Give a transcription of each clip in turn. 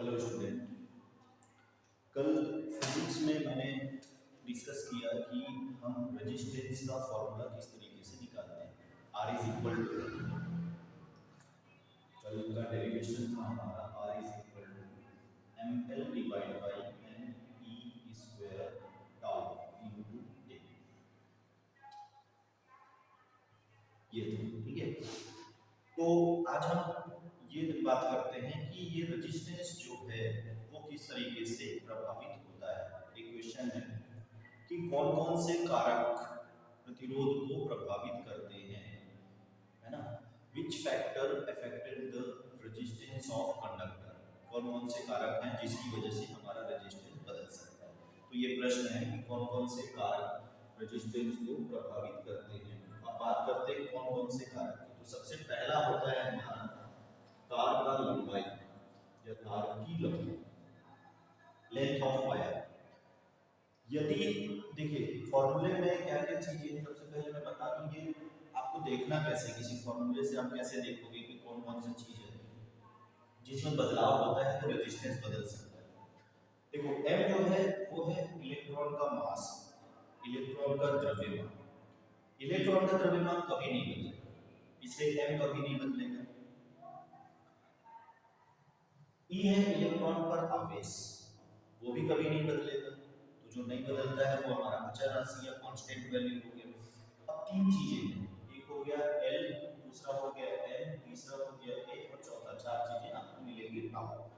Hello student. कल physics में मैंने डिस्कस किया कि हम रेजिस्टेंस का फॉर्मूला किस तरीके से निकालते हैं। आर इज इक्वल टू, कल का डेरिवेशन था हमारा R is equal to M L divide by N E square tau into A, ये था। ठीक है, तो आज हम ये बात करते हैं कि ये रेजिस्टेंस जो है वो किस तरीके से प्रभावित होता है। एक क्वेश्चन है कि कौन कौन से कारक प्रतिरोध को प्रभावित करते हैं, है ना। Which factor affected the resistance of conductor, कौन कौन से कारक हैं जिसकी वजह से हमारा रेजिस्टेंस बदल सकता है। तो ये प्रश्न है कि कौन कौन से कारक रेजिस्टेंस को प्रभावित करते हैं। अब बात करते हैं कौन कौन से कारक। तो सबसे पहला होता है हमारा तार का लंबाई या तार की लंबाई, लेंथ ऑफ वायर। यदि देखिए फॉर्मूले में क्या क्या चीजें, सबसे पहले मैं बता दूं ये आपको देखना कैसे, किसी फॉर्मूले से आप कैसे देखोगे कि कौन कौन सी चीज है जिसमें बदलाव होता है तो रेजिस्टेंस बदल सकता है। देखो m जो है वो है इलेक्ट्रॉन का मास, इलेक्ट्रॉन का द्रव्यमान। इलेक्ट्रॉन का द्रव्यमान कभी नहीं बदलेगा, इसलिए m कभी नहीं बदलेगा। E है इलेक्ट्रॉन पर आवेश, वो भी कभी नहीं बदलेगा। तो जो नहीं बदलता है वो हमारा अचर राशि या कांस्टेंट वैल्यू हो गया। अब तीन चीजें हैं, एक हो गया L, दूसरा हो गया M, तीसरा हो गया A और चौथा, चार चीजें आपको मिलेंगी टाउ।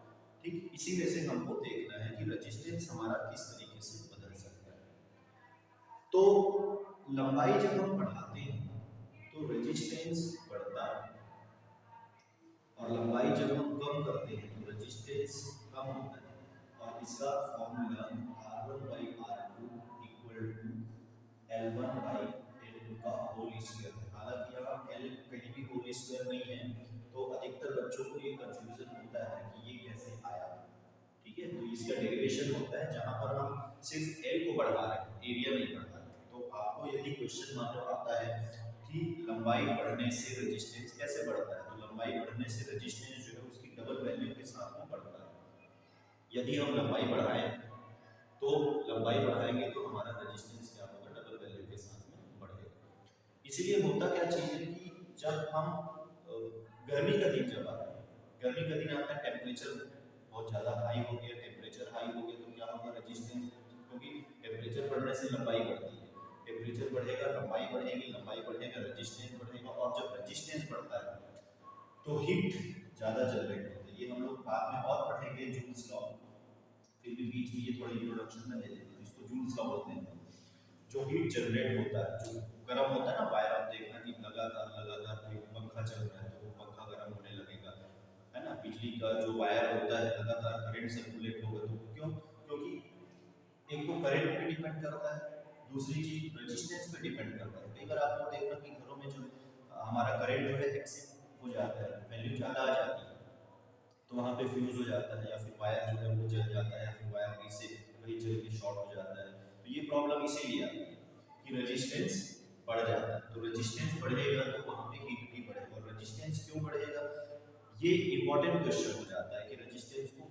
ठीक, इसी में से हमको देखना है कि रेजिस्टेंस हमारा किस तरीके से बदल सकता है। तो लंबाई जब हम बढ़ाते हैं तो रेजिस्टेंस बढ़ता है, और लंबाई जब हम कम करते हैं तो रेजिस्टेंस कम होता है। और इसका formula R1/R2 equal to L1 by L2 का होल स्क्वायर है। हालांकि यहाँ L कहीं भी होल स्क्वायर नहीं है, तो अधिकतर बच्चों को ये कंफ्यूजन होता है कि ये कैसे आया। ठीक है, तो इसका डेरिवेशन होता है जहां पर हम सिर्फ L को बढ़ा रहे हैं, एरिया नहीं बढ़ा रहे। तो आपको यदि क्वेश्चन मान लो आता है कि लंबाई बढ़ने से रेजिस्टेंस कैसे बढ़ता है, तो लंबाई बढ़ने से रेजिस्टेंस जो है उसकी डबल वैल्यू के साथ में बढ़ता है। यदि हम लंबाई बढ़ाएं तो लंबाई बढ़ाएंगे तो हमारा रेजिस्टेंस क्या होगा, डबल वैल्यू के साथ में बढ़ेगा। इसलिए होता क्या चीज है कि जब हम गर्मी का दिन जब आता है, गर्मी का दिन आता है, टेम्परेचर बहुत ज़्यादा हाई हो गया, टेम्परेचर हाई हो गया तो क्या होगा, रेजिस्टेंस, क्योंकि टेम्परेचर बढ़ने से लंबाई बढ़ती है, टेम्परेचर बढ़ेगा लंबाई बढ़ेगी, लंबाई बढ़ेगा रेजिस्टेंस बढ़ेगा, और जब रेजिस्टेंस बढ़ता है तो हीट ज़्यादा जनरेट होती है। ये हम लोग बाद में और पढ़ेंगे जूल्स लॉ, फिर भी बीच में ये थोड़ा इंट्रोडक्शन में ले लेते हैं। इसको जूल्स लॉ बोलते हैं। जो हीट जनरेट होता है, जो गर्म होता है ना वायर, आप देखना कि लगातार लगातार पंखा चल रहा है तो वो पंखा गर्म होने लगेगा, है ना। बिजली का जो वायर होता है लगातार करंट सर्कुलेट होगा, तो क्यों, क्योंकि एक तो करंट पे डिपेंड करता है, दूसरी चीज रेजिस्टेंस पे डिपेंड करता है। कई बार आपको देखना कि घरों में जो हमारा करंट जो है एक्सेस हो जाता है, वैल्यू ज़्यादा आ जाती है, तो वहाँ पे फ्यूज हो जाता है, या फिर वायर जो है वो जल जाता है, या फिर वायर कहीं से कहीं जल के शॉर्ट हो जाता है। तो ये प्रॉब्लम इसीलिए आती है कि रेजिस्टेंस बढ़ जाता है। तो रेजिस्टेंस बढ़ेगा तो वहाँ पे हीट भी बढ़ेगा। और रेजिस्टेंस क्यों बढ़ेगा, ये इंपॉर्टेंट क्वेश्चन हो जाता है कि रेजिस्टेंस को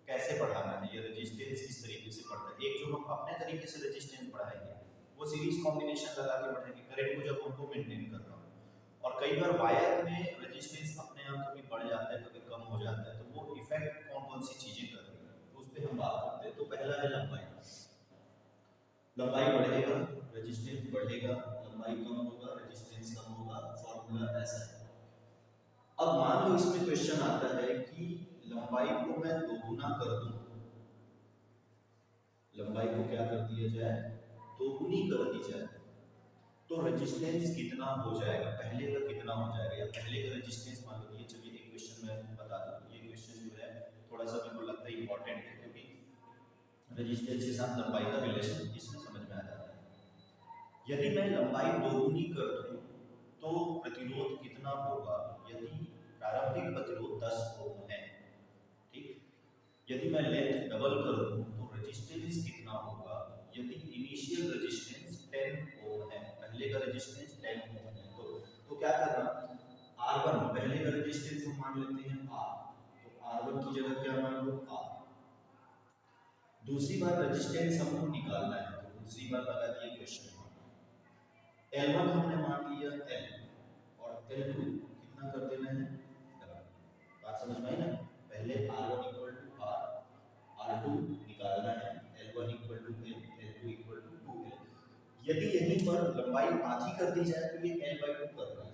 कैसे बढ़ाना है, या रेजिस्टेंस किस तरीके से बढ़ता है। एक जो हम अपने तरीके से रेजिस्टेंस बढ़ाएंगे वो सीरीज कॉम्बिनेशन लगा के बढ़ेंगे, करंट को जब हमको मेंटेन करना हो। और कई बार वायर में रेजिस्टेंस अपने आप कभी बढ़ जाता है कभी कम हो जाता है, तो वो इफेक्ट कौन कौन सी चीजें कर रही है तो उस पर हम बात करते हैं। तो पहला है लंबाई, लंबाई बढ़ेगा रेजिस्टेंस बढ़ेगा, लंबाई कम होगा रेजिस्टेंस कम होगा, फॉर्मूला ऐसा है। अब मान लो इसमें क्वेश्चन आता है कि लंबाई को मैं दोगुना कर दूं, लंबाई को क्या कर दिया जाए, दोगुनी कर दी जाए, तो रेजिस्टेंस कितना हो जाएगा, पहले का कितना हो जाएगा, या पहले का रेजिस्टेंस मान लो। ये चलिए एक क्वेश्चन मैं बता दूं, ये क्वेश्चन जो है थोड़ा सा मेरे को लगता है इंपॉर्टेंट है, क्योंकि रेजिस्टेंस के साथ लंबाई का रिलेशन इसमें समझ में आ जाता है। यदि मैं लंबाई दोगुनी कर दूं तो प्रतिरोध कितना होगा, यदि प्रारंभिक प्रतिरोध 10 ओम है, ठीक, यदि मैं लेंथ डबल कर दूं तो रेजिस्टेंस कितना होगा, यदि इनिशियल रेजिस्टेंस 10 ओम है, पहले का रेजिस्टेंस 10 ओम है, तो क्या करना, R1 पहले का रेजिस्टेंस हम मान लेते हैं R, तो R1 की जगह क्या मान लो R। दूसरी बार रेजिस्टेंस हमको निकालना है तो दूसरी बार लगा दिए क्वेश्चन में L1 हमने मान लिया L और L2 कितना कर देना है डबल। बात समझ में आई ना? पहले R1 equal to R, R2 निकालना है, L1 equal to L, L2 equal to 2L। यदि यहीं पर लंबाई आधी कर दी जाए तो ये L/2 कर रहा है।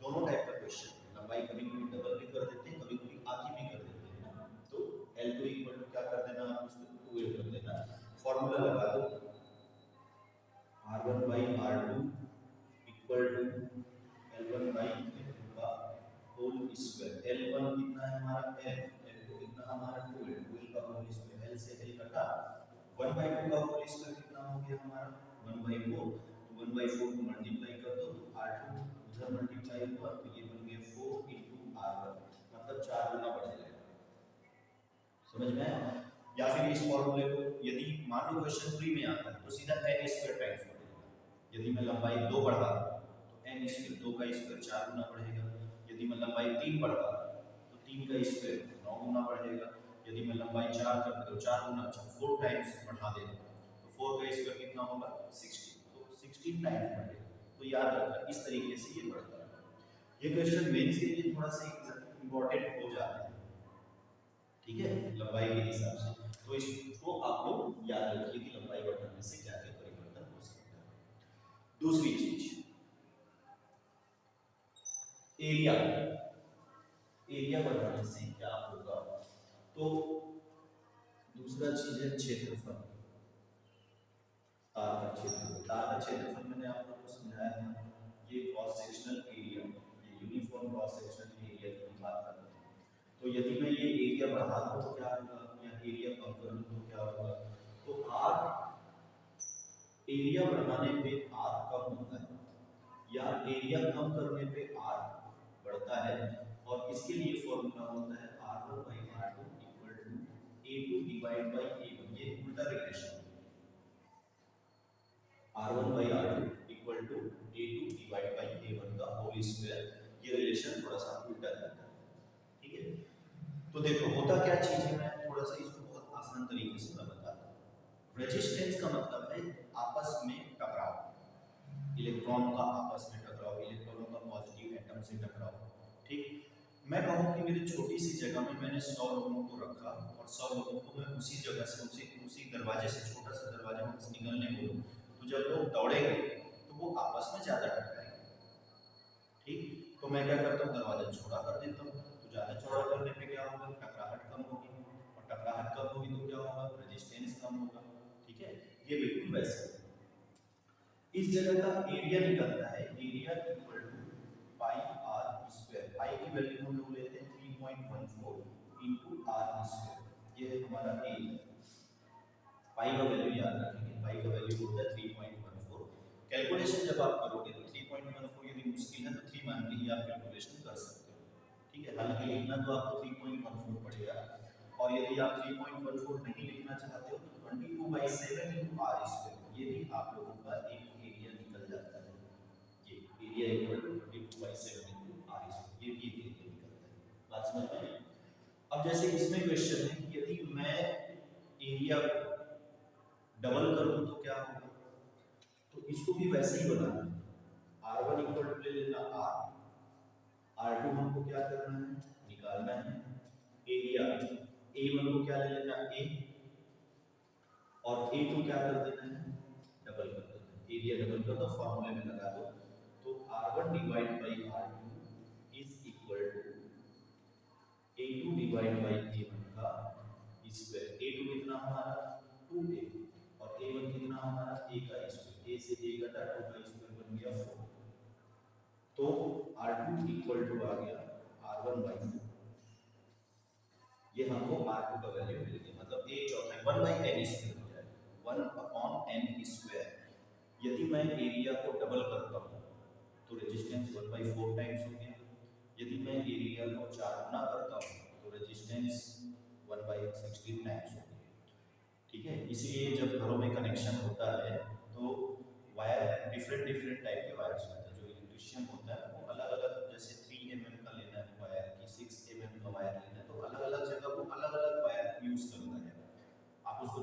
दोनों टाइप का क्वेश्चन, लंबाई कभी कभी डबल भी कर देते हैं, कभी कभी आधी भी कर देते हैं ना। तो L2 इक्वल टू क्या कर देना, आप उसको 2L कर देना। फॉर्मूला लगा दो, R1 by R2 equal to L1 by L2 का होल स्क्वायर। L1 कितना है हमारा L, L2 कितना हमारा 2L, 2L का होल स्क्वायर, L से L कटा, 1/2 का होल स्क्वायर कितना हो गया हमारा 1/4। तो 1/4 को मल्टीप्लाई कर दो तो R2 उधर मल्टीप्लाई हुआ तो ये बन गया 4 into R1, मतलब 4 गुना बढ़ जाएगा। समझ में आया? या फिर इस फॉर्मूले को यदि मान लो क्वेश्चन 3 में आता है तो सीधा n स्क्वायर टाइम्स हो जाएगा। यदि मैं लंबाई 2 बढ़ा रहा हूं तो n स्क्वायर 2 का स्क्वायर 4 गुना बढ़ेगा। यदि मैं लंबाई 3 बढ़ा रहा हूं तो 3 का स्क्वायर 9 गुना बढ़ेगा। यदि मैं लंबाई 4 कर तो 4 गुना 4 टाइम्स बढ़ा देगा तो 4 का स्क्वायर कितना होगा 16, तो 16 टाइम्स बढ़ेगा। तो याद रखना इस तरीके से ये बढ़ता है। ये क्वेश्चन मेंस के लिए थोड़ा सा इंपॉर्टेंट हो जाता है, ठीक है, लंबाई के हिसाब से। तो इसको आप लोग याद रखिए कि लंबाई बढ़ाने से क्या क्या परिवर्तन हो सकता है। दूसरी चीज एरिया, एरिया बढ़ाने से क्या होगा, तो दूसरा चीज है क्षेत्रफल, तार का क्षेत्रफल। तार का क्षेत्रफल मैंने आप लोगों को समझाया था, ये क्रॉस सेक्शनल एरिया, ये यूनिफॉर्म क्रॉस सेक्शनल एरिया की बात करते हैं। तो यदि मैं ये एरिया बढ़ा दूं तो क्या होगा, या एरिया कम कर दूं तो क्या होगा, तो R एरिया बढ़ाने पे R कम होता है या एरिया कम करने पे R बढ़ता है। और इसके लिए फॉर्मूला होता है R1 by R2 equal to A2 divide by A1। ये उल्टा रिलेशन है, R1 by R2 equal to A2 divide by A1 का होल स्क्वायर। ये रिलेशन थोड़ा सा उल्टा जाता है, ठीक है। तो देखो होता क्या चीज है, मैं थोड़ा सा इसको बहुत आसान तरीके से मैं बताता हूँ। रेजिस्टेंस का मतलब है आपस में टकराव, इलेक्ट्रॉन का आपस में टकराव, इलेक्ट्रॉनों का पॉजिटिव एटम से टकराव, ठीक। मैं कहूँ कि मेरी छोटी सी जगह में मैंने 100 लोगों को रखा और 100 लोगों को मैं उसी जगह से उसी दरवाजे से, छोटा सा दरवाजा से निकलने बोलूं, तो जब लोग दौड़ेंगे तो वो आपस में ज्यादा टकराएंगे, ठीक। तो मैं क्या करता हूँ, दरवाजा चौड़ा कर देता हूँ, तो ज्यादा चौड़ा करने पे क्या होगा, टकराहट कम होगी, और टकराहट कम होगी तो क्या होगा, रेजिस्टेंस कम होगा, ठीक है। ये बिल्कुल वैसे इस जगह का एरिया निकलता है, area equal to pi R square. Pi की वैल्यू हम लोग लेते हैं 3.14 इनटू आर स्क्वायर, ये है हमारा एरिया। पाई का वैल्यू याद रखेंगे, पाई का वैल्यू होता है 3.14। कैलकुलेशन जब आप करोगे तो 3.14 यदि मुश्किल है तो 3 मान के ही आप कैलकुलेशन कर सकते हो, ठीक है। हालांकि लिखना तो आपको 3.14 पड़ेगा, और यदि आप 3.14 नहीं लिखना चाहते हो तो 22/7 इनटू आर स्क्वायर, ये भी आप लोगों का एक एरिया निकल जाता है। ये area equal to 22/7 into R square, ये भी एक एरिया निकलता है। बात समझ में आई? अब जैसे इसमें क्वेश्चन है कि यदि मैं एरिया डबल कर दूं तो क्या होगा, तो इसको भी वैसे ही बनाना है। R1 इक्वल टू ले लेना R, R2 हमको क्या करना है, निकालना है। एरिया A1 को क्या ले लेना A, और A2 क्या कर देना है, डबल कर देना है। एरिया डबल कर दो, फॉर्मूले में लगा दो, तो R1 divide by R2 is equal to A2 divide by A1 का स्क्वायर। A2 कितना हमारा 2A, और A1 कितना हमारा A का स्क्वायर, A से A कटा, 2 का स्क्वायर बन गया 4। तो R2 इक्वल टू आ गया R1 बाय 4, ये हमको R2 का वैल्यू मिल गया, मतलब 1/4 1 बाय n स्क्वायर हो जाएगा, 1 अपॉन n स्क्वायर। यदि मैं एरिया को डबल करता हूँ तो रेजिस्टेंस 1/4 टाइम्स हो गया। यदि मैं एरिया को 4 गुना करता हूँ तो रेजिस्टेंस 1/16 टाइम्स हो गया, ठीक है। इसलिए जब घरों में कनेक्शन होता है तो वायर डिफरेंट टाइप के वायर्स होते हैं। जो इलेक्ट्रिशियन होता है वो अलग अलग, जैसे 3 mm का लेना है वायर की, 6 mm का वायर लेना है, तो अलग अलग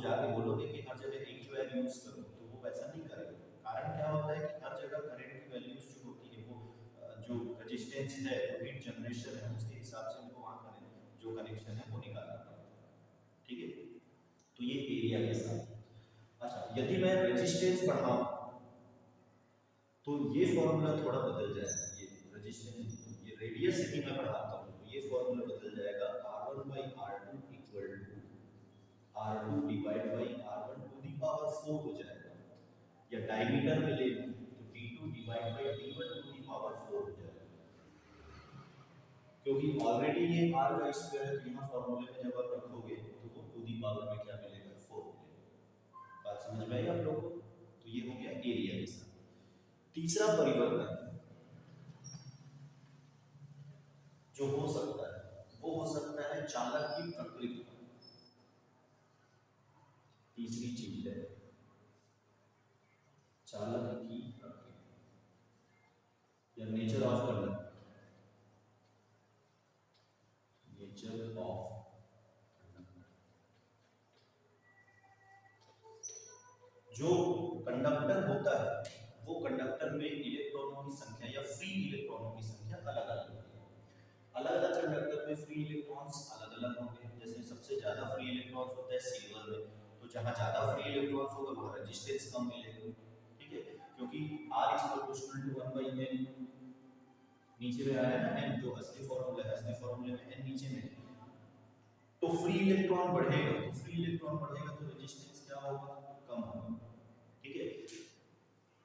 उसको जाके बोलोगे कि हर जगह एक ही वायर यूज करो तो वो वैसा नहीं करेगा। कारण क्या होता है कि हर जगह करंट की वैल्यूज जो होती है वो जो रेजिस्टेंस है जो हीट जनरेशन है उसके हिसाब से उनको वहाँ करें जो कनेक्शन है वो निकालना पड़ता है। ठीक है, तो ये एरिया के साथ। अच्छा, यदि मैं रेजिस्टेंस बढ़ाऊं तो ये फॉर्मूला थोड़ा बदल जाएगा। ये रेजिस्टेंस, ये रेडियस यदि मैं बढ़ाता हूँ तो ये फॉर्मूला बदल जाएगा, R1/R2 equal to R2 divide by R1 to the power 4 हो जाएगा, या डायमीटर में ले लूं तो D2 divide by D1 to the power 4 हो जाएगा। क्योंकि ऑलरेडी ये R का स्क्वायर है तो यहाँ फॉर्मूले में जब आप रखोगे तो वो टू दी पावर में क्या मिलेगा, 4 मिलेगा। बात समझ में आई आप लोगों को? तो ये हो गया एरिया के साथ। तीसरा परिवर्तन जो हो सकता है वो हो सकता है चालक की प्रकृति। तीसरी चीज है चालक की प्रकृति या nature of conductor. Nature of जो कंडक्टर होता है वो कंडक्टर में इलेक्ट्रॉनों की संख्या या फ्री इलेक्ट्रॉनों की संख्या अलग अलग होती है। अलग अलग कंडक्टर में फ्री इलेक्ट्रॉन्स अलग अलग होंगे। जैसे सबसे ज्यादा फ्री इलेक्ट्रॉन्स होता है सिल्वर में, तो जहां ज्यादा फ्री इलेक्ट्रॉन्स होगा वहां रेजिस्टेंस कम मिलेगा। ठीक है, क्योंकि R = 1/n, नीचे में आया ना n, जो असली फॉर्मूला है, असली फॉर्मूले में n नीचे में है। तो फ्री इलेक्ट्रॉन बढ़ेगा, तो फ्री इलेक्ट्रॉन बढ़ेगा तो रेजिस्टेंस क्या होगा, कम होगा। ठीक है,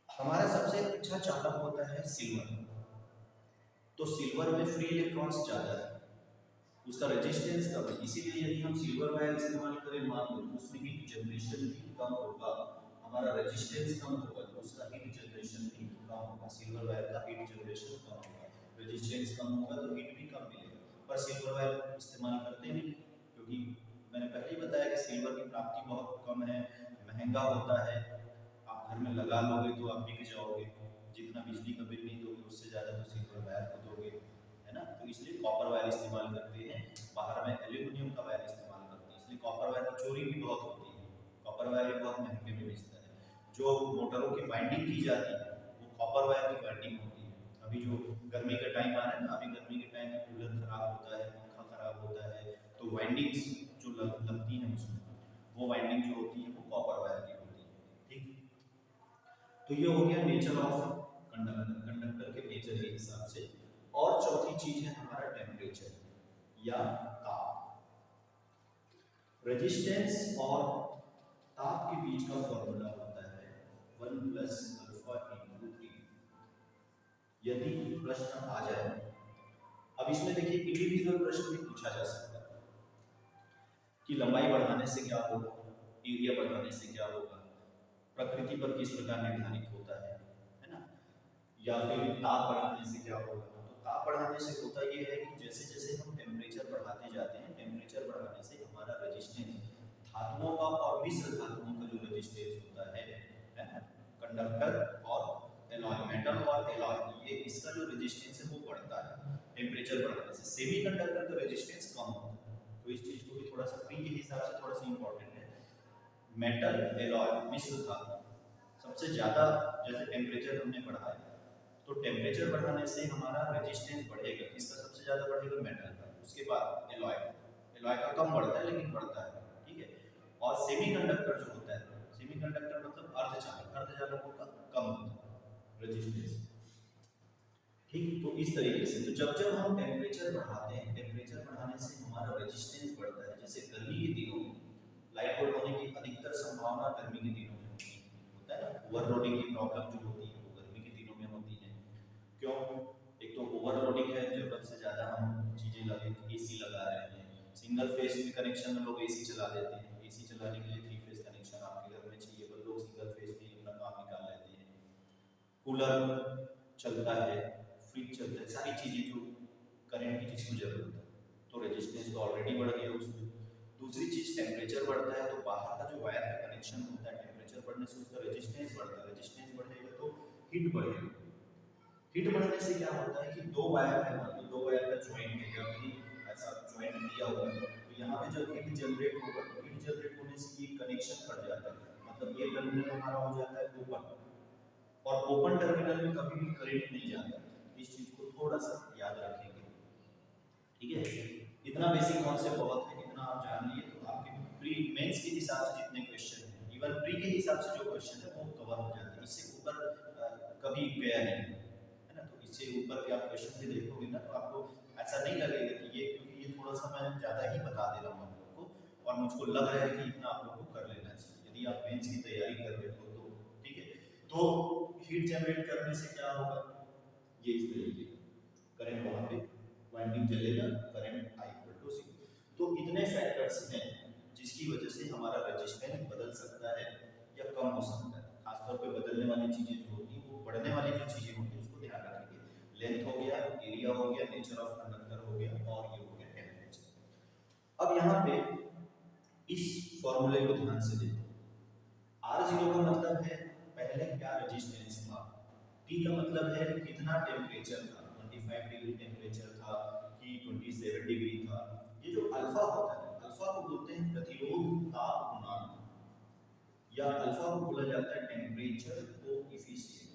हमारा सबसे अच्छा चालक होता है सिल्वर, तो सिल्वर में फ्री इलेक्ट्रॉन्स ज्यादा है, उसका रेजिस्टेंस कम है। इसीलिए यदि हम सिल्वर वायर इस्तेमाल करें मान लो तो उसमें हीट जनरेशन भी कम होगा, हमारा रेजिस्टेंस कम होगा तो उसका हीट जनरेशन भी कम होगा। सिल्वर वायर का हीट जनरेशन कम होगा, रेजिस्टेंस कम होगा तो हीट भी कम मिलेगा। पर सिल्वर वायर इस्तेमाल करते नहीं, क्योंकि मैंने पहले ही बताया कि सिल्वर की प्राप्ति बहुत कम है, महंगा होता है। आप घर में लगा लोगे तो आप बिक जाओगे, जितना बिजली का बिल नहीं दोगे उससे ज़्यादा तो सिल्वर वायर को दोगे, है ना। तो इसलिए कॉपर वायर इस्तेमाल करते हैं, बाहर में एल्यूमिनियम का वायर इस्तेमाल करते हैं। इसलिए कॉपर वायर की चोरी भी बहुत होती है, कॉपर वायर भी बहुत महंगे में बेचता है। जो मोटरों की बाइंडिंग की जाती है वो कॉपर वायर की बाइंडिंग होती है। अभी जो गर्मी का टाइम आ रहा है ना, अभी गर्मी के टाइम में कूलर खराब होता है, पंखा खराब होता है, तो वाइंडिंग्स जो लगती हैं उसमें, वो वाइंडिंग जो होती है वो कॉपर वायर की होती है। ठीक, तो ये हो गया नेचर ऑफ कंडक्टर, कंडक्टर के नेचर के हिसाब से। और चौथी चीज है हमारा टेम्परेचर या ताप। रेजिस्टेंस और ताप के बीच का फॉर्मूला होता है 1 + α × T। यदि प्रश्न आ जाए, अब इसमें देखिए इंडिविजुअल प्रश्न भी पूछा जा सकता है कि लंबाई बढ़ाने से क्या होगा, एरिया बढ़ाने से क्या होगा, प्रकृति पर किस प्रकार निर्धारित होता है ना, या फिर ताप बढ़ाने से क्या होगा। तो ताप बढ़ाने से होता ये है कि जैसे जैसे हम टेम्परेचर बढ़ाते जाते हैं, टेम्परेचर बढ़ाने से हमारा रेजिस्टेंस, धातुओं का और मिश्र धातुओं का जो रेजिस्टेंस होता है ना, कंडक्टर और एलॉय, मेटल और एलॉय, ये इसका जो रेजिस्टेंस है वो बढ़ता है टेम्परेचर बढ़ने से। सेमीकंडक्टर का रेजिस्टेंस कम होता है, तो इस चीज को भी थोड़ा सा प्री के हिसाब से थोड़ा सा इंपॉर्टेंट है। मेटल, एलॉय, मिश्र धातु, सबसे ज्यादा जैसे टेम्परेचर हमने बढ़ाया तो टेम्परेचर बढ़ाने से हमारा रेजिस्टेंस बढ़ेगा। किसका सबसे ज्यादा बढ़ेगा, मेटल का, उसके बाद एलॉय का। एलॉय का कम बढ़ता है लेकिन बढ़ता है। ठीक है, और सेमीकंडक्टर जो होता है, सेमीकंडक्टर मतलब अर्धचालक, अर्धचालकों का कम होता है रेजिस्टेंस। ठीक, तो इस तरीके से तो जब जब हम टेम्परेचर बढ़ाते हैं, टेम्परेचर बढ़ाने से हमारा रेजिस्टेंस बढ़ता है। जैसे गर्मी के दिनों में लाइट बोर्ड होने की अधिकतर संभावना गर्मी के दिनों में होता है ना, ओवरलोडिंग की प्रॉब्लम जो होती है वो गर्मी के दिनों में होती है। क्यों, एक तो ओवरलोडिंग है, जरूरत से ज़्यादा हम चीज़ें लगे, एसी लगा रहे हैं, सिंगल फेज में कनेक्शन में लोग एसी चला लेते हैं, एसी चलाने के लिए 3 फेज कनेक्शन आपके घर में चाहिए, पर लोग सिंगल फेज में अपना काम निकाल लेते हैं। कूलर चलता है, फ्रिज चलता है, सारी चीज़ें जो करंट की जिसको जरूरत है, तो रेजिस्टेंस तो ऑलरेडी बढ़ गया उसमें। दूसरी चीज़ टेम्परेचर बढ़ता है तो बाहर का जो वायर का कनेक्शन होता है, टेम्परेचर बढ़ने से उसका रेजिस्टेंस बढ़ता है, रेजिस्टेंस बढ़ेगा तो हीट बढ़ेगा। हीट बढ़ने से क्या होता है कि दो वायर है, मतलब दो वायर का ज्वाइंट है या कहीं ऐसा ज्वाइंट दिया हुआ है, तो यहाँ पे जब हीट जनरेट होगा तो हीट जनरेट होने से ये कनेक्शन कट जाता है, मतलब ये टर्मिनल हमारा हो जाता है ओपन, और ओपन टर्मिनल में कभी भी करंट नहीं जाता। इस चीज को थोड़ा सा याद रखेंगे, ठीक है। इतना बेसिक कॉन्सेप्ट बहुत है, इतना आप जान लिए तो आपके प्री मेंस के हिसाब से जितने क्वेश्चन हैं, इवन प्री के हिसाब से जो क्वेश्चन है वो कवर हो जाते हैं। इससे ऊपर कभी गया नहीं है ना, तो इससे ऊपर के आप क्वेश्चन भी देखोगे ना तो आपको ऐसा नहीं लगेगा कि ये, क्योंकि ये थोड़ा सा मैं ज़्यादा ही बता दे रहा हूँ आप लोग को, और मुझको लग रहा है कि इतना आप लोग को कर लेना चाहिए यदि आप मेंस की तैयारी कर रहे हो तो, ठीक है। तो हीट जनरेट करने से क्या होगा, ये इस तरीके करंट वहाँ पे वाइंडिंग चलेगा, करंट आई इक्वल टू 0। तो इतने फैक्टर्स हैं जिसकी वजह से हमारा रेजिस्टेंस बदल सकता है या कम हो सकता है। खासतौर पे बदलने वाली चीजें जो होती हैं वो बढ़ने वाली जो चीजें होती हैं उसको ध्यान रखेंगे। लेंथ हो गया, एरिया हो गया, नेचर ऑफ कंडक्टर हो गया, और ये हो गया टेम्परेचर। अब यहाँ पे इस फॉर्मूले को ध्यान से देखो। R0 का मतलब है पहले क्या रेजिस्टेंस था, T का मतलब है कितना टेम्परेचर था, 25 डिग्री टेम्परेचर था कि 27 डिग्री था। ये जो अल्फा होता है, अल्फा को बोलते हैं प्रतिरोध ताप गुणांक, या अल्फा को बोला जाता है टेम्परेचर कोएफिशिएंट,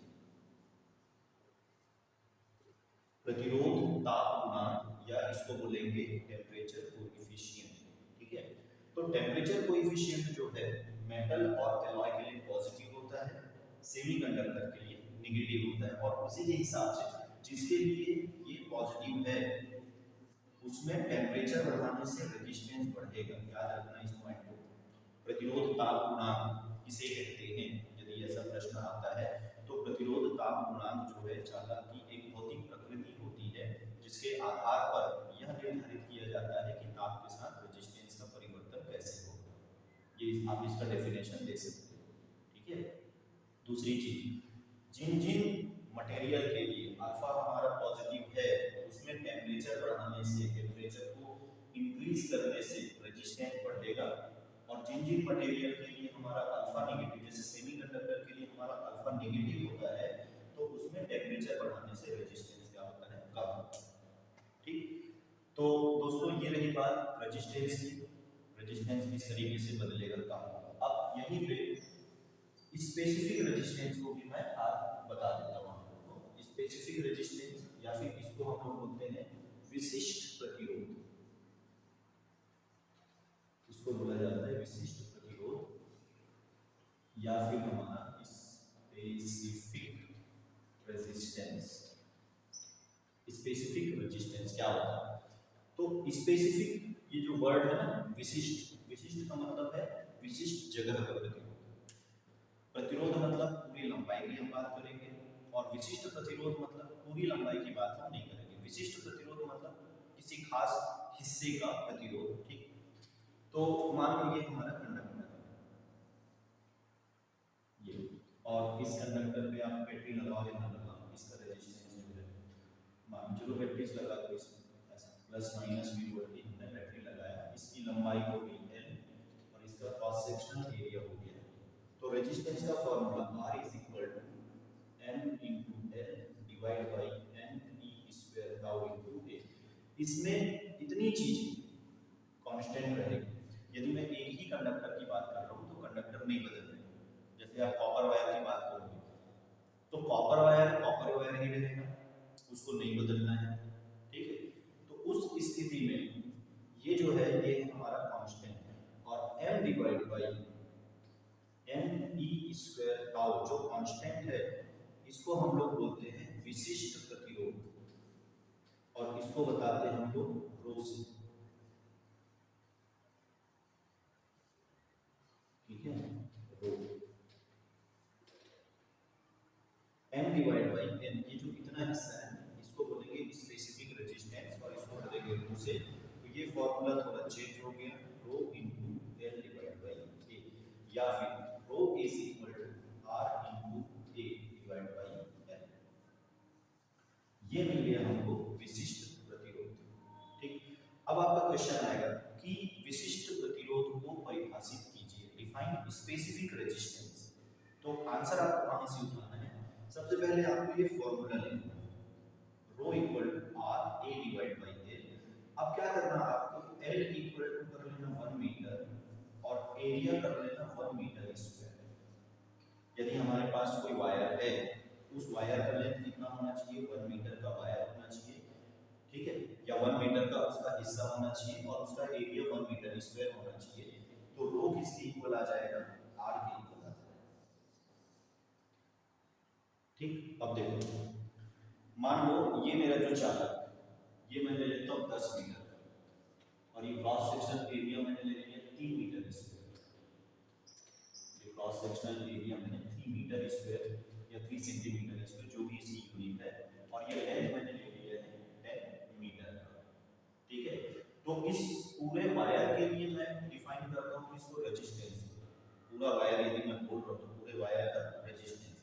प्रतिरोध ताप गुणांक, या इसको बोलेंगे टेम्परेचर कोएफिशिएंट, ठीक है। तो टेम्परेचर कोएफिशिएंट जो है मेटल और एलॉय के लिए पॉजिटिव होता है, सेमीकंडक्टर के लिए नेगेटिव होता है, और उसी के हिसाब से जिसके लिए ये पॉजिटिव है उसमें टेम्परेचर बढ़ाने से रेजिस्टेंस बढ़ेगा। याद रखना इस पॉइंट को। प्रतिरोध ताप गुणांक किसे कहते हैं, यदि ऐसा प्रश्न आता है तो प्रतिरोध ताप गुणांक जो है चालक की एक भौतिक प्रकृति होती है जिसके आधार पर यह निर्धारित किया जाता है कि ताप के साथ रेजिस्टेंस का परिवर्तन कैसे होगा। ये आप इसका डेफिनेशन दे सकते हो, ठीक है। दूसरी चीज, जिन जिन मटेरियल के लिए अल्फा हमारा पॉजिटिव है उसमें टेम्परेचर बढ़ाने से, टेम्परेचर को इंक्रीज करने से रेजिस्टेंस बढ़ेगा, और जिन जिन मटेरियल के लिए हमारा अल्फा नेगेटिव, जैसे सेमीकंडक्टर के लिए हमारा अल्फा नेगेटिव होता है तो उसमें टेम्परेचर बढ़ाने से रेजिस्टेंस क्या होता है, कम, ठीक। तो दोस्तों ये रही बात रेजिस्टेंस की, रेजिस्टेंस किस तरीके से बदलेगा कम। अब यहीं पे स्पेसिफिक रेजिस्टेंस को भी मैं आज बता देता हूँ आपको। स्पेसिफिक रेजिस्टेंस या फिर इसको हम लोग बोलते हैं विशिष्ट प्रतिरोध, इसको बोला जाता है विशिष्ट प्रतिरोध, या फिर हमारा स्पेसिफिक रेजिस्टेंस। स्पेसिफिक रेजिस्टेंस क्या होता है, तो स्पेसिफिक ये जो वर्ड है ना, विशिष्ट, विशिष्ट का मतलब है विशिष्ट जगह का प्रतिरोध। प्रतिरोध मतलब पूरी लंबाई की हम बात करेंगे, और विशिष्ट प्रतिरोध मतलब पूरी लंबाई की बात हम नहीं करेंगे। विशिष्ट प्रतिरोध मतलब किसी खास हिस्से का प्रतिरोध, ठीक। तो मान लो ये हमारा कंडक्टर है, ये, और इस कंडक्टर पे आप बैटरी लगाओ या ना लगाओ, इसका रेजिस्टेंस जो है, मान चलो बैटरी लगा दो, इसमें ऐसा प्लस माइनस भी वोल्टेज हमने बैटरी लगाया, इसकी लंबाई हो गई L और इसका क्रॉस सेक्शनल एरिया हो गया। तो रेजिस्टेंस का formula R is equal to N into L divide by N E square tau into A। इसमें इतनी चीज कांस्टेंट रहेगी। यदि मैं एक ही कंडक्टर की बात कर रहा हूँ तो कंडक्टर नहीं बदल रहे, जैसे आप कॉपर वायर की बात करोगे तो कॉपर वायर ही रहेगा, उसको नहीं बदलना है, ठीक है। तो उस स्थिति में ये जो है ये हमारा कांस्टेंट है, और m divide by n e square ताऊ जो कांस्टेंट है इसको हम लोग बोलते हैं विशिष्ट प्रतिरोध, और इसको बताते हैं हम लोग रो से, ठीक है। रो m डिवाइड बाई n, ये जो इतना हिस्सा है इसको बोलेंगे स्पेसिफिक रेजिस्टेंस, और इसको बोलेंगे रो से। तो ये फॉर्मूला थोड़ा चेंज हो गया, rho into l divide by a, या फिर rho is equal to r into a divide by l। ये मिल गया हमको विशिष्ट प्रतिरोध, ठीक। अब आपका क्वेश्चन आएगा कि विशिष्ट प्रतिरोध को परिभाषित कीजिए, डिफाइन स्पेसिफिक रेजिस्टेंस। तो आंसर आपको कहां से उठाना है, सबसे पहले आपको ये फॉर्मूला लेना है, rho equal to r a divide by l। अब क्या करना है आपको, L इक्वल टू कर लेना 1 मीटर और एरिया कर लेना 1 मीटर स्क्वायर। यदि हमारे पास कोई वायर है, उस वायर का लेंथ कितना होना चाहिए, 1 मीटर का वायर होना चाहिए, ठीक है, या 1 मीटर का उसका हिस्सा होना चाहिए और उसका एरिया 1 मीटर स्क्वायर होना चाहिए। तो रो किसके इक्वल आ जाएगा, आर के इक्वल आ जाएगा। ठीक, अब देखो, मान लो ये मेरा जो चालक, ये मैं ले लेता हूँ 10 मीटर और ये क्रॉस सेक्शनल एरिया मैंने ले लिया 3 मीटर स्क्वायर। ये क्रॉस सेक्शनल एरिया मैंने 3 मीटर स्क्वायर या 3 सेंटीमीटर स्क्वायर जो भी इसकी यूनिट है, और ये लेंथ मैंने ले लिया है 10 मीटर का। ठीक है, तो इस पूरे वायर के लिए मैं डिफाइन करता हूँ इसको रेजिस्टेंस। पूरा वायर यदि मैं बोल रहा हूँ तो पूरे वायर का रेजिस्टेंस,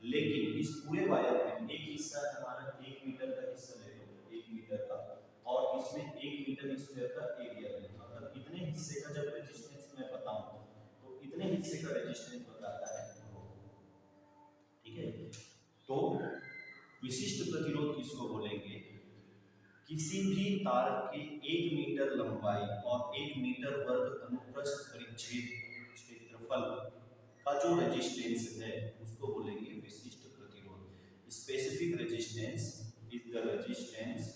लेकिन इस पूरे वायर में एक हिस्सा हमारा 1 मीटर का हिस्सा ले लो, 1 मीटर का, और इसमें 1 मीटर स्क्वायर का एरिया ले लो। मतलब इतने हिस्से का जब रेजिस्टेंस मैं बताऊं तो इतने हिस्से का रेजिस्टेंस बताता है। ठीक है, तो विशिष्ट प्रतिरोध किसको बोलेंगे, किसी भी तार के 1 मीटर लंबाई और 1 मीटर वर्ग अनुप्रस्थ परिच्छेद क्षेत्रफल का जो रेजिस्टेंस है उसको बोलेंगे विशिष्ट प्रतिरोध। Specific resistance is the resistance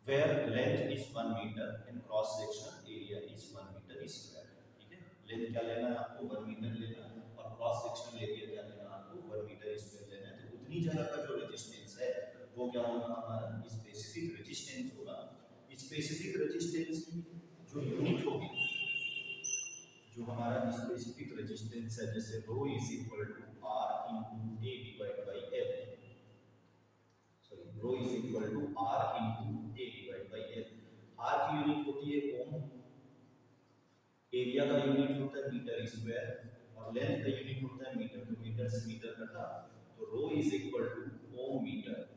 where length is 1 metre and cross section area is 1 metre square. ठीक है, लेंथ क्या लेना है आपको, 1 मीटर लेना है, और क्रॉस सेक्शन एरिया क्या लेना है आपको, 1 मीटर स्क्वायर लेना है। तो उतनी जगह का जो रेजिस्टेंस है वो क्या होगा, हमारा स्पेसिफिक रेजिस्टेंस होगा। स्पेसिफिक रेजिस्टेंस की जो यूनिट होगी, जो हमारा स्पेसिफिक रेजिस्टेंस है, जैसे rho is equal to R into A divide by L, sorry, rho is equal to R into A divide by L. R की यूनिट होती है ओम, एरिया का यूनिट होता है मीटर स्क्वायर, और लेंथ का यूनिट होता है मीटर। तो मीटर से मीटर कटा, तो rho is equal to ohm metre,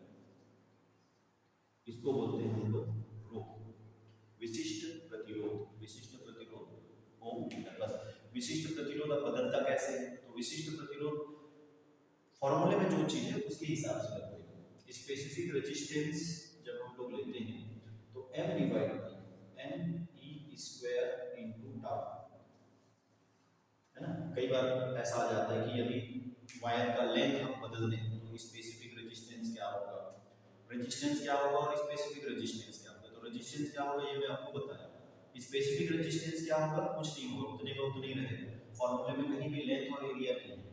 इसको बोलते हैं हम लोग रो। विशिष्ट प्रतिरोध, विशिष्ट प्रतिरोध ओम मीटर। बस विशिष्ट प्रतिरोध अब बदलता कैसे है, तो विशिष्ट प्रतिरोध फॉर्मूले में जो चीज है उसके हिसाब से लगते हैं। स्पेसिफिक रेजिस्टेंस जब हम लोग लेते हैं तो m divide by n e square into tau, है ना। कई बार ऐसा आ जाता है कि यदि वायर का लेंथ हम बदल दें तो स्पेसिफिक रेजिस्टेंस क्या होगा, रेजिस्टेंस क्या होगा और स्पेसिफिक रेजिस्टेंस क्या होगा। तो रेजिस्टेंस क्या होगा ये मैं आपको बताया, स्पेसिफिक रेजिस्टेंस क्या होगा, कुछ नहीं होगा, उतने का उतने ही रहेगा, फॉर्मूले में कहीं भी लेंथ और एरिया नहीं है।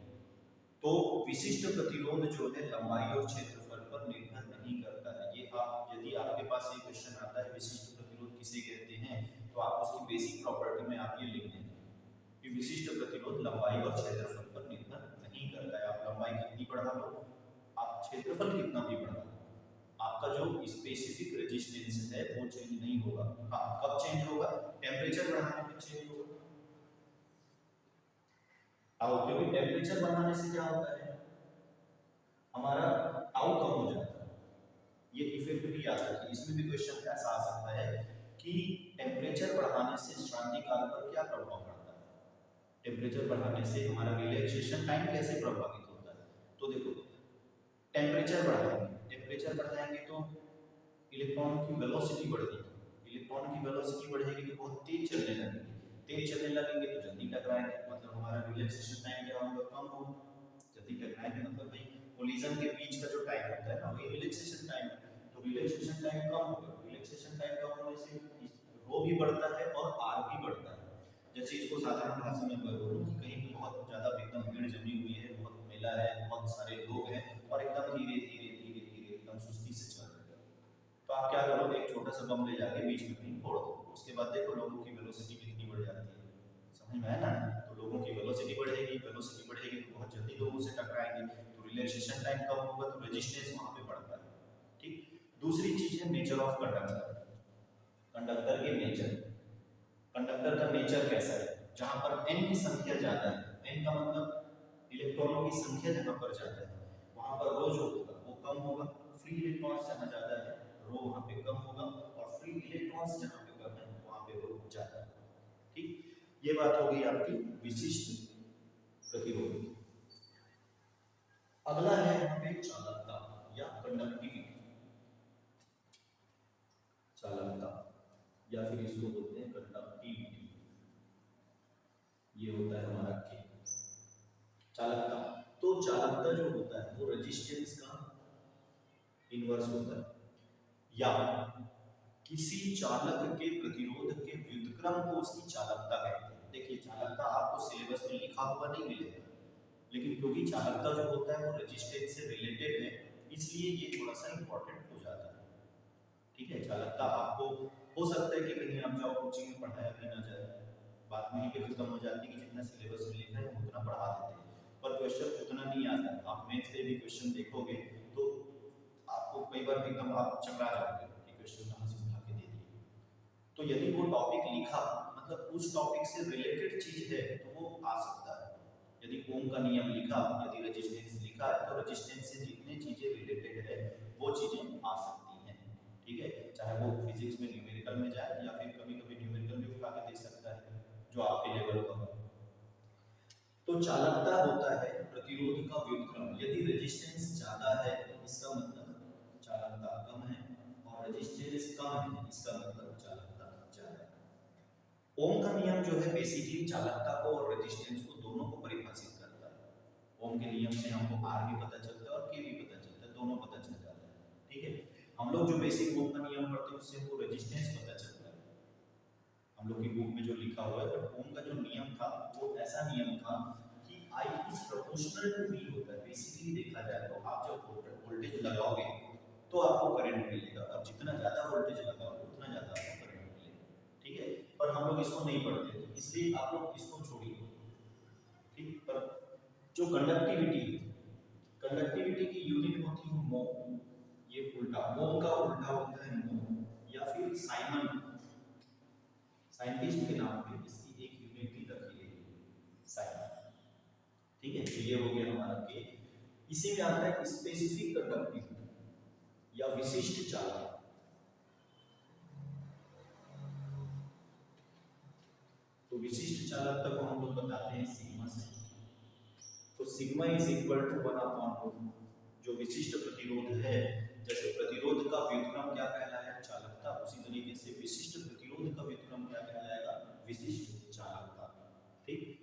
तो विशिष्ट प्रतिरोध जो है लंबाई और क्षेत्रफल पर निर्भर नहीं करता है। ये आप, यदि आपके पास ये क्वेश्चन आता है विशिष्ट प्रतिरोध किसे कहते हैं, तो आप उसकी बेसिक प्रॉपर्टी में आप ये लिख दें कि विशिष्ट प्रतिरोध लंबाई और क्षेत्रफल पर निर्भर नहीं करता है। आप लंबाई कितनी बढ़ा लो, आप क्षेत्रफल कितना भी बढ़ा लो, आपका जो स्पेसिफिक रेजिस्टेंस है वो चेंज नहीं होगा। हाँ, कब चेंज होगा, टेम्परेचर बढ़ाने पे चेंज होगा। टाउ, क्योंकि टेम्परेचर बढ़ाने से क्या होता है, हमारा टाउ कम हो जाता है। ये इफेक्ट भी आता है, इसमें भी क्वेश्चन ऐसा आ सकता है कि टेम्परेचर बढ़ाने से शांति काल पर क्या प्रभाव पड़ता है, टेम्परेचर बढ़ाने से हमारा रिलैक्सेशन टाइम कैसे प्रभावित होता है। तो देखो, टेम्परेचर बढ़ाएंगे तो इलेक्ट्रॉन की वेलोसिटी बढ़ेगी, इलेक्ट्रॉन की वेलोसिटी बढ़ेगी तो बहुत तेज चलने लगेंगे, तेज चलने लगेंगे तो जल्दी टकराएंगे, मतलब हमारा रिलैक्सेशन टाइम क्या होगा, कम होगा। जल्दी टकराएंगे मतलब भाई कोलिजन के बीच का जो टाइम होता है ना, वही रिलैक्सेशन टाइम है। तो रिलैक्सेशन टाइम कम होगा, रिलैक्सेशन टाइम कम होने से रो भी बढ़ता है और आर भी बढ़ता है। जैसे इसको साधारण भाषा में मैं बोलूँ कि कहीं पे बहुत ज़्यादा एकदम भीड़ जमी हुई है, बहुत मेला है, बहुत सारे लोग हैं, और एकदम धीरे धीरे धीरे धीरे एकदम सुस्ती से चल रहे हैं, तो आप क्या करो, एक छोटा सा बम ले जाके बीच में कहीं फोड़ दो, उसके बाद देखो लोगों की वेलोसिटी कितनी बढ़ जाती है। समझ में आया ना, तो लोगों की वेलोसिटी बढ़ेगी, वेलोसिटी बढ़ेगी तो बहुत जल्दी लोगों से टकराएंगे, तो रिलैक्सेशन टाइम कम होगा, तो रेजिस्टेंस वहां पे बढ़ता है। ठीक, दूसरी चीज है नेचर ऑफ कंडक्टर, कंडक्टर के नेचर। कंडक्टर का नेचर कैसा है, जहां पर n की संख्या ज्यादा है, n का मतलब इलेक्ट्रॉनों की संख्या जहां पर ज्यादा है वहां पर रो जो होगा वो कम होगा, फ्री इलेक्ट्रॉन्स जहां ज्यादा है रो वहां पे कम होगा, और फ्री इलेक्ट्रॉन्स जहां पे कम है वहां पे रो ज्यादा है। ठीक, ये बात हो गई आपकी विशिष्ट प्रतिरोध। अगला है यहाँ पे चालकता या कंडक्टिविटी, चालकता या फिर इसको बोलते हैं कंडक्टिविटी। ये होता है हमारा के। चालकता, तो चालकता जो होता है वो रेजिस्टेंस का इनवर्स होता है, या किसी चालक के प्रतिरोध के व्युत्क्रम को उसकी चालकता कहते हैं। देखिए चालकता आपको सिलेबस में लिखा हुआ नहीं मिलेगा, लेकिन क्योंकि चालकता जो होता है वो रेजिस्टेंस से रिलेटेड है, इसलिए ये थोड़ा सा इंपॉर्टेंट हो जाता है। ठीक है, चालकता आपको हो सकता है कि कहीं आप जाओ कोचिंग में पढ़ाया भी ना जाए, बात में ही पे खत्म हो जाती है कि जितना सिलेबस में लिखा है हम उतना पढ़ा देते हैं, पर क्वेश्चन उतना नहीं आता। आप मेंस पे भी क्वेश्चन देखोगे तो आपको कई बार एकदम आप चकरा जाओगे कि क्वेश्चन कहाँ से उठा के दे दिए। तो यदि वो टॉपिक लिखा मतलब उस टॉपिक से रिलेटेड चीज है तो वो आ सकता है। यदि ओम का नियम लिखा, यदि रेजिस्टेंस लिखा है तो रेजिस्टेंस से जितनी चीजें रिलेटेड है वो चीजें आ सकती हैं। ठीक है, चाहे वो फिजिक्स में न्यूमेरिकल में जाए या फिर कभी कभी न्यूमेरिकल भी उठा के दे सकता है जो आपके लेवल का हो। तो चालकता होता है प्रतिरोध का व्युत्क्रम। यदि रेजिस्टेंस ज्यादा है इसका मतलब चालकता कम है, और रेजिस्टेंस कम है इसका मतलब चालकता ज्यादा है। ओम का नियम जो है बेसिकली चालकता को और रेजिस्टेंस को दोनों को परिभाषित करता है। ओम के नियम से हमको आर भी पता चलता है और के भी पता चलता है, दोनों पता चल जाता है। ठीक है, हम लोग जो बेसिक ओम का नियम पढ़ते हैं उससे हमको रेजिस्टेंस पता चलता है, हम लोग की बुक में जो लिखा हुआ है। बट ओम का जो नियम था वो ऐसा नियम था कि I is proportional to V होता है। बेसिकली देखा जाए तो आप जब वोल्टेज लगाओगे तो आपको करंट मिलेगा, और जितना ज्यादा वोल्टेज लगाओगे उतना ज्यादा आपको करंट मिलेगा। ठीक है, पर हम लोग इसको नहीं पढ़ते तो इसलिए आप लोग इसको छोड़िए। ठीक, पर जो कंडक्टिविटी की यूनिट होती है मो, ये उल्टा मो का उल्टा होता है मो, या फिर साइमन, साइंटिस्ट के नाम पे इसकी एक यूनिट भी रखी गई है साइमन। ठीक है, तो ये हो गया हमारा के। इसी में आता है स्पेसिफिक कंडक्टिविटी या विशिष्ट चालकता। तो विशिष्ट चालकता को हम लोग बताते हैं सिग्मा से। तो सिग्मा इज इक्वल टू 1/2। जो विशिष्ट प्रतिरोध है, जैसे प्रतिरोध का व्युत्क्रम क्या कहलाएगा चालकता, उसी तरीके से विशिष्ट प्रतिरोध का व्युत्क्रम क्या कहलाएगा विशिष्ट चालकता। ठीक,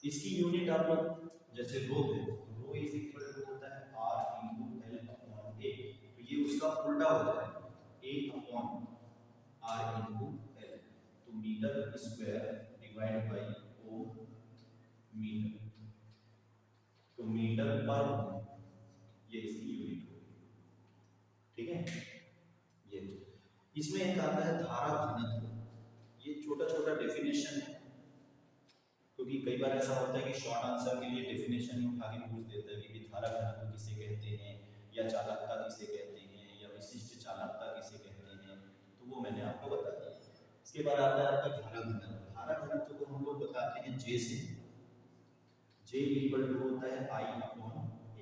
इसकी यूनिट आप लोग जैसे रो है, रो इज इक्वल टू होता है r * l अपॉन a, तो ये उसका उल्टा हो जाएगा a अपॉन r * l। तो metre square divide by ohm metre, तो मीटर पर ओम ये इसकी यूनिट होगी। ठीक है, ये इसमें एक आता है धारा घनत्व। ये छोटा छोटा डेफिनेशन है, क्योंकि कई बार ऐसा होता है कि शॉर्ट आंसर के लिए डेफिनेशन ही उठा के पूछ देता है कि धारा घनत्व किसे कहते हैं, या चालकता किसे कहते हैं, या विशिष्ट चालकता किसे कहते हैं, तो वो मैंने आपको बता दिया। इसके बाद आता है आपका धारा घनत्व। धारा घनत्व को हम लोग बताते हैं जे से। जे इक्वल टू होता है I अपॉन A।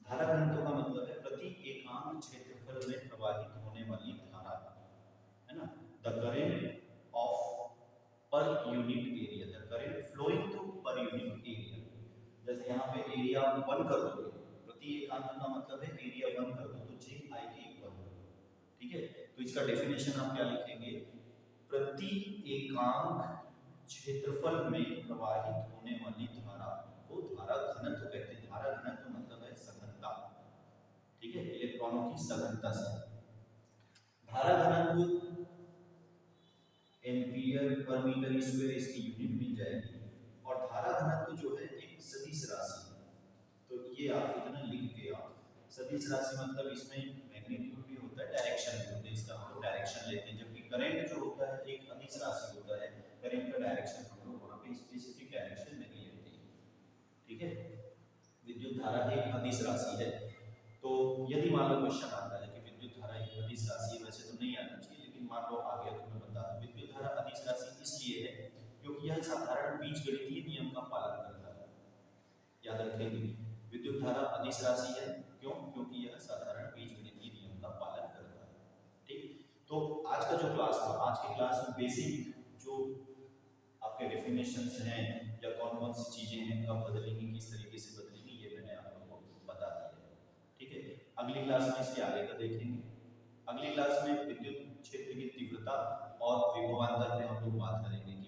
धारा घनत्व का मतलब है प्रति एकांक क्षेत्रफल में प्रवाहित होने वाली धारा, है ना, the current of per unit area, the current flowing through per unit area. जैसे यहाँ पे एरिया 1 कर दोगे, प्रति एकांक का मतलब है एरिया 1 कर दो तो जे आई के इक्वल हो। ठीक है, तो इसका डेफिनेशन आप क्या लिखेंगे, प्रति एकांक क्षेत्रफल में प्रवाहित होने वाली धारा को धारा घनत्व कहते हैं। धारा घनत्व मतलब है सघनता। ठीक है, इलेक्ट्रॉनों की सघनता से धारा घनत्व एम्पियर पर मीटर स्क्वायर इसकी यूनिट मिल जाएगी। और धारा घनत्व जो है एक सदिश राशि, तो ये आप इतना लिख के आप सदिश राशि मतलब इसमें मैग्नीट्यूड भी होता है, डायरेक्शन भी होता है, इसका हम लोग डायरेक्शन लेते हैं। जबकि करंट जो होता है एक अदिश राशि होता है, करंट का डायरेक्शन हम लोग वहाँ पे स्पेसिफिक डायरेक्शन नहीं लेते हैं। ठीक है, विद्युत धारा एक अदिश राशि है। तो यदि मान लो क्वेश्चन आता है कि विद्युत धारा एक अदिश राशि है, वैसे तो नहीं आना चाहिए, लेकिन मान लो आ गया तो मैं बता दूं। विद्युत धारा अदिश राशि इसलिए है क्योंकि यह साधारण बीजगणितीय नियम का पालन करता है। याद रखेंगे, विद्युत धारा अदिश राशि है क्यों, क्योंकि यह साधारण बीजगणितीय नियम का पालन करता है। ठीक, तो आज का जो क्लास था, आज की क्लास में बेसिक जो आपके डेफिनेशंस हैं या कौन कौन सी चीजें हैं, कब बदलेंगी, किस तरीके से बदलेंगी, ये मैंने आप लोगों को बता दिया है। ठीक है, अगली क्लास में इसके आगे का देखेंगे। अगली क्लास में विद्युत तीव्रता और विभवांतर में हम लोग बात करेंगे।